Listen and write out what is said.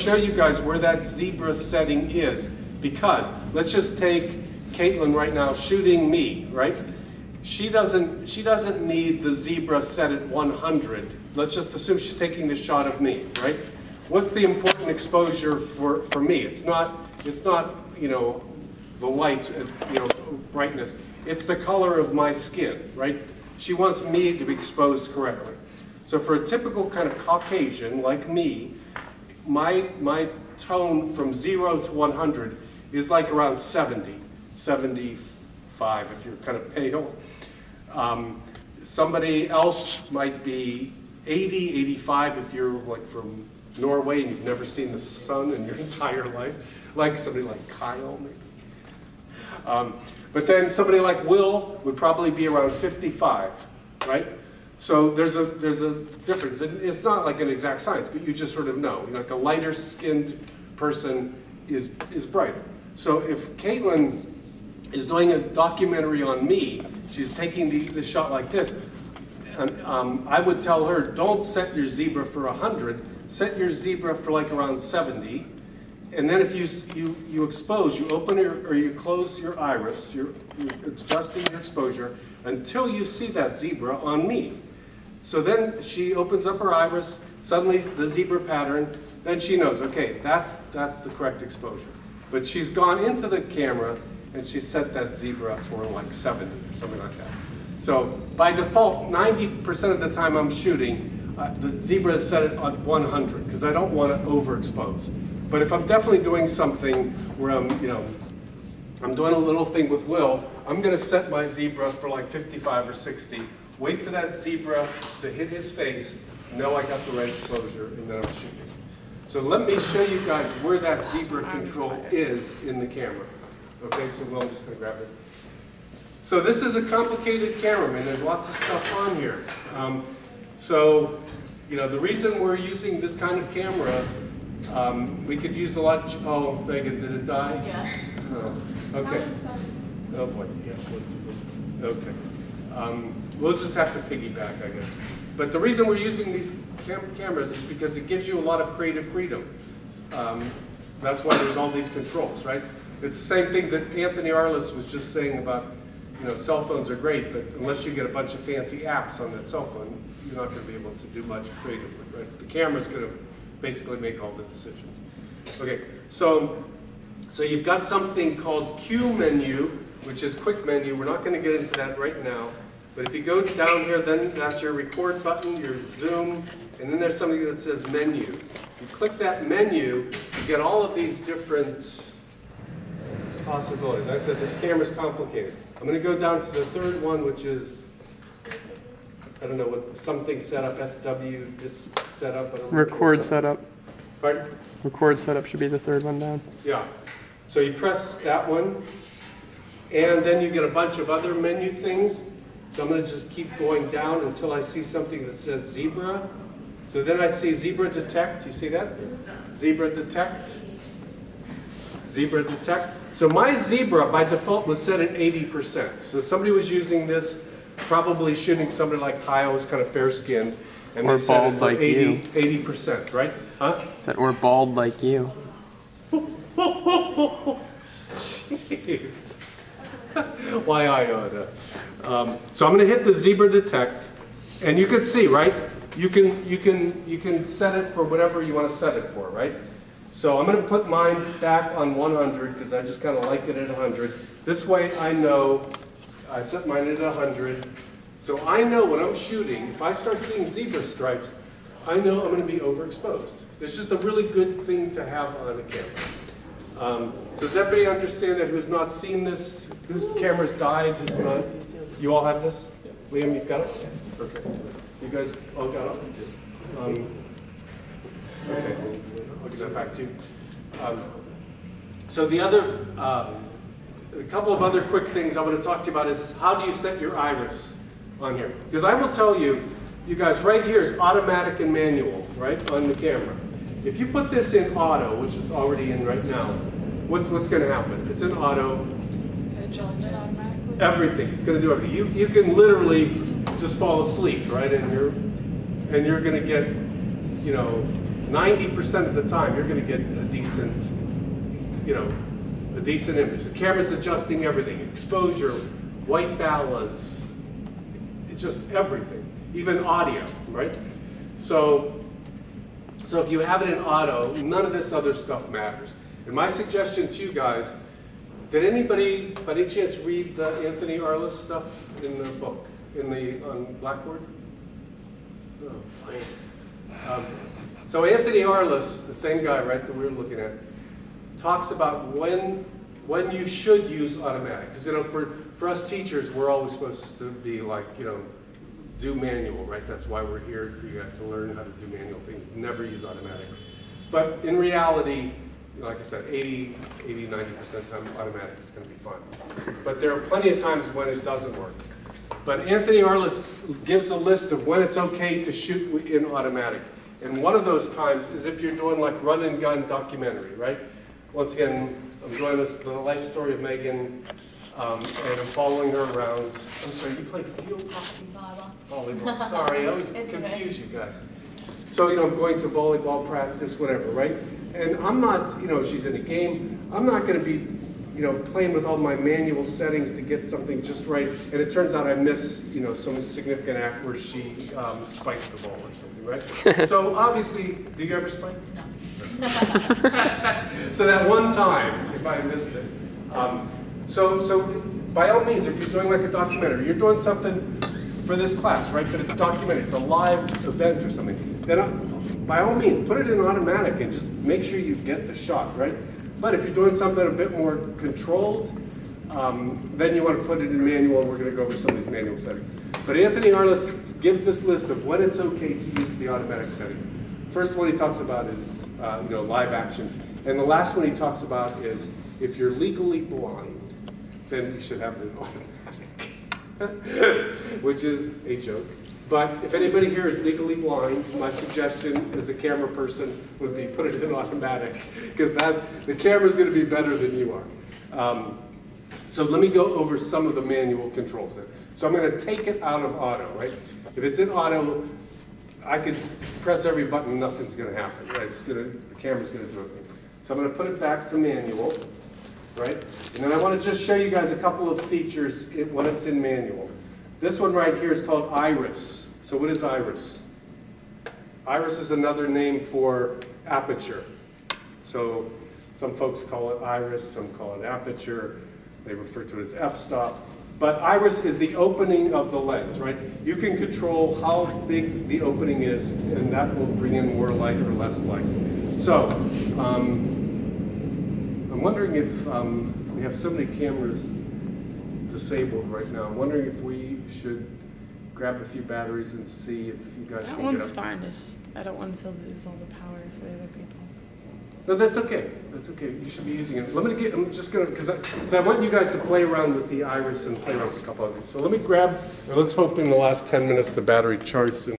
Show you guys where that zebra setting is, because let's just take Caitlin right now shooting me, right? She doesn't need the zebra set at 100. Let's just assume she's taking the shot of me, right? What's the important exposure for me? It's not you know, the lights, you know, brightness. It's the color of my skin, right? She wants me to be exposed correctly. So for a typical kind of Caucasian like me, my tone from 0 to 100 is like around 70, 75 if you're kind of pale. Somebody else might be 80, 85 if you're like from Norway and you've never seen the sun in your entire life, like somebody like Kyle maybe. But then somebody like Will would probably be around 55, right? So there's a difference. And it's not like an exact science, but you just sort of know. Like a lighter skinned person is brighter. So if Caitlin is doing a documentary on me, she's taking the shot like this, and I would tell her, don't set your zebra for 100, set your zebra for like around 70, and then if you expose, you open or you close your iris, you're adjusting your exposure until you see that zebra on me. So then she opens up her iris, suddenly the zebra pattern, then she knows, okay, that's the correct exposure. But she's gone into the camera and she set that zebra for like 70 or something like that. So by default, 90% of the time I'm shooting, the zebra is set at 100 because I don't want to overexpose. But if I'm definitely doing something where I'm doing a little thing with Will, I'm going to set my zebra for like 55 or 60, wait for that zebra to hit his face, know I got the right exposure, and then I'm shooting. So let me show you guys where that zebra control is in the camera. Okay, so Will, I'm just going to grab this. So this is a complicated camera, and there's lots of stuff on here. So, you know, the reason we're using this kind of camera, we could use a lot. Oh, Megan, did it die? Yeah. Oh, okay. Oh boy. Yeah. Okay. We'll just have to piggyback, I guess. But the reason we're using these cameras is because it gives you a lot of creative freedom. That's why there's all these controls, right? It's the same thing that Anthony Arliss was just saying about, you know, cell phones are great, but unless you get a bunch of fancy apps on that cell phone, you're not going to be able to do much creatively, right? The camera's going to basically make all the decisions. Okay, so you've got something called Q menu, which is quick menu. We're not going to get into that right now. But if you go down here, then that's your record button, your zoom, and then there's something that says menu. You click that menu, you get all of these different possibilities. Like I said, this camera's complicated. I'm going to go down to the third one, which is, I don't know, what something setup, SW, this setup. Record setup. Pardon? Record setup should be the third one down. Yeah. So you press that one, and then you get a bunch of other menu things. So I'm going to just keep going down until I see something that says zebra. So then I see zebra detect. You see that? Zebra detect. Zebra detect. So my zebra by default was set at 80%. So somebody was using this, probably shooting somebody like Kyle, who's kind of fair-skinned, and or they set it bald for like you. 80%, right? Huh? Or bald like you. Jeez. Why I oughta. So I'm going to hit the zebra detect, and you can see, right? You can set it for whatever you want to set it for, right? So I'm going to put mine back on 100 because I just kind of like it at 100. This way I know I set mine at 100. So I know when I'm shooting, if I start seeing zebra stripes, I know I'm going to be overexposed. It's just a really good thing to have on a camera. So does everybody understand that who's not seen this, whose camera's died, who's not? You all have this? Liam, you've got it? Okay. You guys all got it? Okay, I'll give that back to you. So the other, a couple of other quick things I want to talk to you about is how do you set your iris on here? Because I will tell you, you guys, right here is automatic and manual, right, on the camera. If you put this in auto, which is already in right now, what's going to happen? If it's in auto, Adjust it automatically. everything. It's going to do everything. You can literally just fall asleep, right? And you're going to get, you know, 90% of the time, you're going to get a decent, a decent image. The camera's adjusting everything, exposure, white balance, it's just everything, even audio, right? So if you have it in auto, none of this other stuff matters. And my suggestion to you guys, did anybody, by any chance, read the Anthony Arliss stuff in the book, on Blackboard? Oh, fine. So Anthony Arliss, the same guy, right, that we were looking at, talks about when you should use automatic. Because for us teachers, we're always supposed to be like, do manual, right? That's why we're here, for you guys to learn how to do manual things. Never use automatic. But in reality, like I said, 80, 90% of the time, automatic is going to be fine. But there are plenty of times when it doesn't work. But Anthony Arliss gives a list of when it's okay to shoot in automatic. And one of those times is if you're doing like run and gun documentary, right? Once again, I'm doing the life story of Megan, and I'm following her around. I'm sorry, you play field hockey? Volleyball. Sorry, I always confuse you guys. So, I'm going to volleyball practice, whatever, right? And I'm not, she's in a game, I'm not going to be, playing with all my manual settings to get something just right. And it turns out I miss, some significant act where she spikes the ball or something, right? So obviously, do you ever spike? No. So that one time, if I missed it. So by all means, if you're doing like a documentary, you're doing something for this class, right? But it's a documentary, it's a live event or something. Then by all means, put it in automatic and just make sure you get the shot, right? But if you're doing something a bit more controlled, then you want to put it in manual, and we're going to go over some of these manual settings. But Anthony Arliss gives this list of when it's okay to use the automatic setting. First one he talks about is live action. And the last one he talks about is if you're legally blind, then you should have it in automatic, which is a joke. But if anybody here is legally blind, my suggestion as a camera person would be put it in automatic, because the camera is going to be better than you are. So let me go over some of the manual controls then. So I'm going to take it out of auto, right? If it's in auto, I could press every button, nothing's going to happen, right? The camera's going to do it. So I'm going to put it back to manual, right? And then I want to just show you guys a couple of features when it's in manual. This one right here is called iris. So what is iris? Iris is another name for aperture. So some folks call it iris, some call it aperture. They refer to it as f-stop. But iris is the opening of the lens, right? You can control how big the opening is, and that will bring in more light or less light. So I'm wondering if we have so many cameras disabled right now. I'm wondering if we should grab a few batteries and see if you guys can get up. That one's fine. It's just I don't want to lose all the power for the other people. No, that's okay. That's okay. You should be using it. I'm just gonna, because I want you guys to play around with the iris and play around with a couple of things. So let me grab, or let's hope in the last 10 minutes the battery charges.